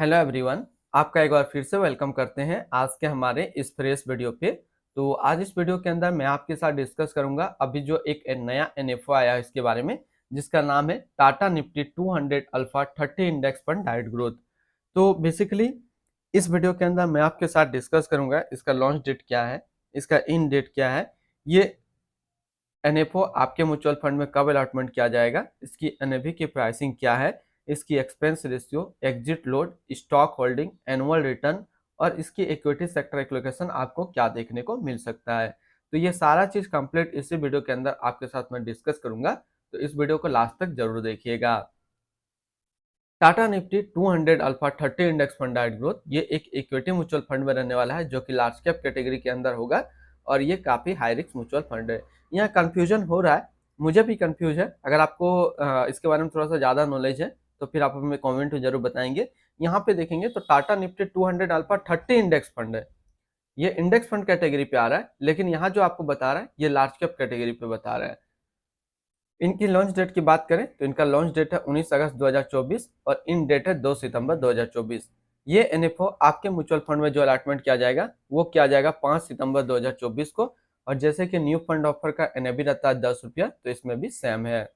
Hello everyone, आपका एक बार फिर से वेलकम करते हैं आज के हमारे इस फ्रेश वीडियो पे। तो आज इस वीडियो के अंदर मैं आपके साथ डिस्कस करूंगा अभी जो एक नया एनएफओ आया है इसके बारे में, जिसका नाम है Tata Nifty 200 alpha 30 index fund diet growth. तो बेसिकली इस वीडियो के अंदर मैं आपके साथ डिस्कस करूंगा इसका लॉन्च डेट क्या है, इसका इन डेट क्या है, ये एनएफओ आपके म्यूचुअल फंड में कब अलॉटमेंट किया जाएगा, इसकी एनएवी की प्राइसिंग क्या है, इसकी expense ratio, exit load, stock holding, annual return और इसकी इक्विटी सेक्टर एलोकेशन आपको क्या देखने को मिल सकता है। तो ये सारा चीज कंप्लीट इसी वीडियो के अंदर आपके साथ मैं डिस्कस करूंगा, तो इस वीडियो को लास्ट तक जरूर देखिएगा। Tata Nifty 200 alpha 30 index fund diet growth ये एक इक्विटी म्यूचुअल फंड में रहने वाला है जो कि लार्ज कैप कैटेगरी के अंदर होगा और ये काफी हाई रिस्क म्यूचुअल फंड है। यहाँ कंफ्यूजन हो रहा है, मुझे भी कंफ्यूज है। अगर आपको इसके बारे में थोड़ा सा ज्यादा नॉलेज है तो फिर आप हमें कमेंट में जरूर बताएंगे। यहाँ पे देखेंगे तो Tata Nifty 200 alpha 30 index fund है, ये इंडेक्स फंड कैटेगरी पे आ रहा है, लेकिन यहाँ जो आपको बता रहा है ये लार्ज कैप कैटेगरी पे बता रहा है। इनकी लॉन्च डेट की बात करें तो इनका लॉन्च डेट है 19 अगस्त 2024 और इन डेट है 2 सितंबर 2024। ये एनएफओ आपके म्यूचुअल फंड में जो अलॉटमेंट किया जाएगा वो किया जाएगा 5 सितंबर 2024 को। और जैसे कि न्यू फंड ऑफर का एनएबी रहता है 10 रुपया, तो इसमें भी सेम है।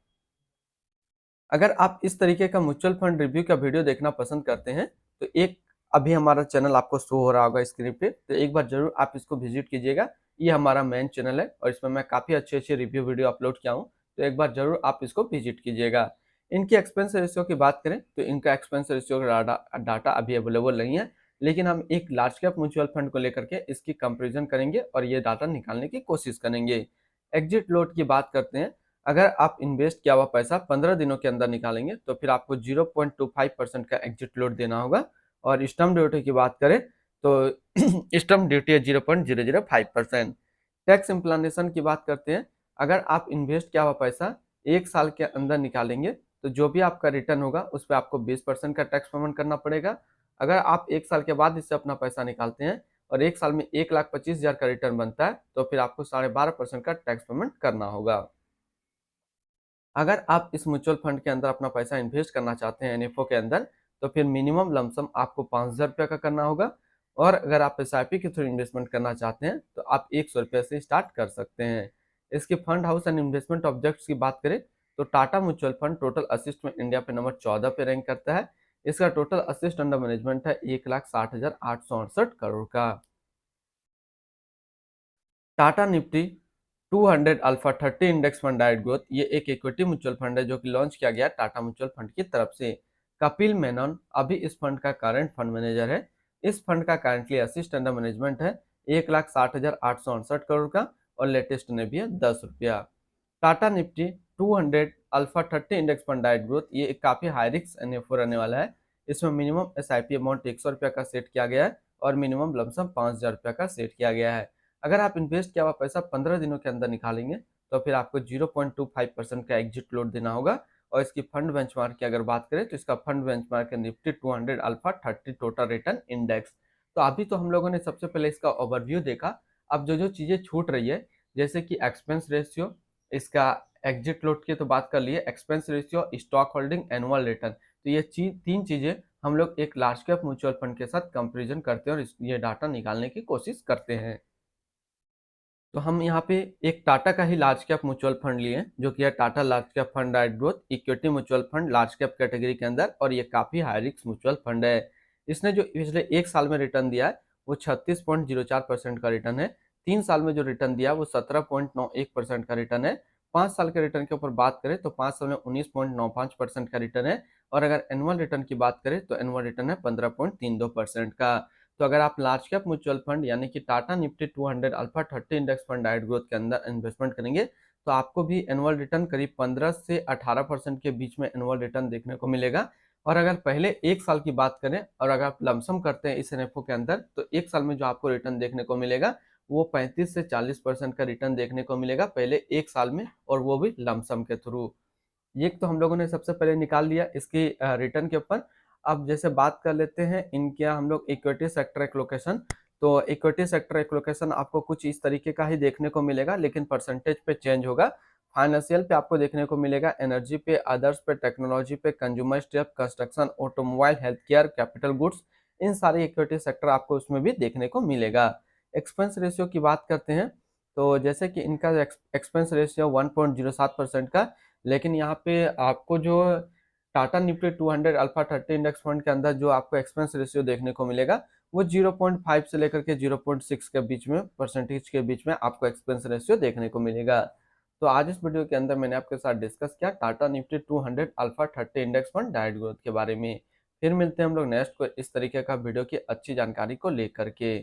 अगर आप इस तरीके का म्यूचुअल फंड रिव्यू का वीडियो देखना पसंद करते हैं तो एक अभी हमारा चैनल आपको शो हो रहा होगा स्क्रीन पे, तो एक बार जरूर आप इसको विजिट कीजिएगा। ये हमारा मेन चैनल है और इसमें मैं काफी अच्छे अच्छे रिव्यू वीडियो अपलोड किया हूँ, तो एक बार जरूर आप इसको विजिट कीजिएगा। इनकी एक्सपेंस रेशियो की बात करें तो इनका एक्सपेंस रेशियो का डाटा अभी अवेलेबल नहीं है, लेकिन हम एक लार्ज कैप म्यूचुअल फंड को लेकर के इसकी कंपेरिजन करेंगे और ये डाटा निकालने की कोशिश करेंगे। एग्जिट लोड की बात करते हैं, अगर आप इन्वेस्ट किया हुआ पैसा 15 दिनों के अंदर निकालेंगे तो फिर आपको 0.25% का एग्जिट लोड देना होगा। और स्टम्प ड्यूटी की बात करें तो स्टम्प ड्यूटी है 0.005%। टैक्स इम्प्लानेशन की बात करते हैं, अगर आप इन्वेस्ट किया हुआ पैसा एक साल के अंदर निकालेंगे तो जो भी आपका रिटर्न होगा उस पर आपको 20% का टैक्स पेमेंट करना पड़ेगा। अगर आप एक साल के बाद इससे अपना पैसा निकालते हैं और एक साल में 1,25,000 का रिटर्न बनता है तो फिर आपको 12.5% का टैक्स पेमेंट करना होगा। अगर आप इस म्यूचुअल फंड के अंदर अपना पैसा इन्वेस्ट करना चाहते हैं एनएफओ के अंदर, तो फिर मिनिमम लमसम आपको 5,000 रुपये का करना होगा। और अगर आप एसआईपी के थ्रू इन्वेस्टमेंट करना चाहते हैं तो आप 100 रुपये से स्टार्ट कर सकते हैं। इसके fund house and investment objects की बात करें तो Tata mutual fund total assist में इंडिया पे नंबर 14 पे रैंक करता है। इसका टोटल असिस्ट अंडर मैनेजमेंट है 1,60,868 करोड़ का। Tata Nifty 200 alpha 30 index fund diet growth ये एक इक्विटी म्यूचुअल फंड है जो कि लॉन्च किया गया टाटा म्यूचुअल फंड की तरफ से। कपिल मेनन अभी इस फंड का करंट फंड मैनेजर है। इस फंड का करंटली असिस्ट अंडर मैनेजमेंट है 1,60,868 करोड़ का और लेटेस्ट ने भी है 10 रुपया। Tata Nifty 200 alpha 30 index fund diet growth ये एक काफी हाई रिस्क एनएफओ रहने वाला है। इसमें मिनिमम एसआईपी अमाउंट 100 रुपया का सेट किया गया है और मिनिमम लमसम 5,000 रुपया का सेट किया गया है। अगर आप इन्वेस्ट किया हुआ पैसा 15 दिनों के अंदर निकालेंगे तो फिर आपको 0.25% का एग्जिट लोड देना होगा। और इसकी फंड बेंचमार्क की अगर बात करें तो इसका फंड बेंचमार्क है Nifty 200 alpha 30 total return index. तो अभी तो हम लोगों ने सबसे पहले इसका ओवरव्यू देखा। अब जो जो चीजें छूट रही है जैसे कि एक्सपेंस रेशियो, इसका एग्जिट लोड की तो बात कर लिए, expense ratio, stock holding, annual return, तो ये तीन चीजें हम लोग एक लार्ज कैप म्यूचुअल फंड के साथ कंपेरिजन करते हैं और ये डाटा निकालने की कोशिश करते हैं। तो हम यहाँ पे एक टाटा का ही लार्ज कैप म्यूचुअल फंड लिए जो कि है Tata large cap fund diet growth equity mutual fund large cap category के अंदर, और ये काफी हाई रिस्क म्यूचुअल फंड है। इसने जो पिछले एक साल में रिटर्न दिया है वो 36.04% का रिटर्न है। 3 साल में जो रिटर्न दिया वो 17.91% का रिटर्न है। 5 साल के रिटर्न के ऊपर बात करें तो 5 साल में 19.95% का रिटर्न है। और अगर एनुअल रिटर्न की बात करें तो एनुअल रिटर्न है 15.32% का। तो अगर आप लार्ज कैप म्यूचुअल फंड यानी कि Tata Nifty 200 alpha 30 index fund diet growth के अंदर इन्वेस्टमेंट करेंगे तो आपको भी एनुअल रिटर्न करीब 15 से 18% के बीच में एनुअल रिटर्न देखने को मिलेगा। और अगर पहले एक साल की बात करें और अगर आप लमसम करते हैं इस एनएफओ के अंदर तो एक साल में जो आपको रिटर्न देखने को मिलेगा वो 35 से 40% का रिटर्न देखने को मिलेगा पहले एक साल में, और वो भी लमसम के थ्रू। ये तो हम लोगों ने सबसे पहले निकाल लिया इसकी रिटर्न के ऊपर। अब जैसे बात कर लेते हैं इनके हम लोग इक्विटी सेक्टर एलोकेशन। तो इक्विटी सेक्टर एलोकेशन आपको कुछ इस तरीके का ही देखने को मिलेगा लेकिन परसेंटेज पे चेंज होगा। फाइनेंशियल पे आपको देखने को मिलेगा, एनर्जी पे, अदर्स पे, टेक्नोलॉजी पे, consumer step, construction, automobile, health care, capital goods, इन सारी इक्विटी सेक्टर आपको उसमें भी देखने को मिलेगा। एक्सपेंस रेशियो की बात करते हैं तो जैसे कि इनका एक्सपेंस रेशियो 1.07% का, लेकिन यहाँ पे आपको जो Tata Nifty 200 alpha 30 index fund के अंदर जो आपको एक्सपेंस रेशियो देखने को मिलेगा वो 0.5 से लेकर के 0.6 के बीच में, परसेंटेज के बीच में आपको एक्सपेंस रेशियो देखने को मिलेगा। तो आज इस वीडियो के अंदर मैंने आपके साथ डिस्कस किया Tata Nifty 200 alpha 30 index fund direct growth के बारे में। फिर मिलते हैं हम लोग नेक्स्ट को इस तरीके का वीडियो की अच्छी जानकारी को लेकर के।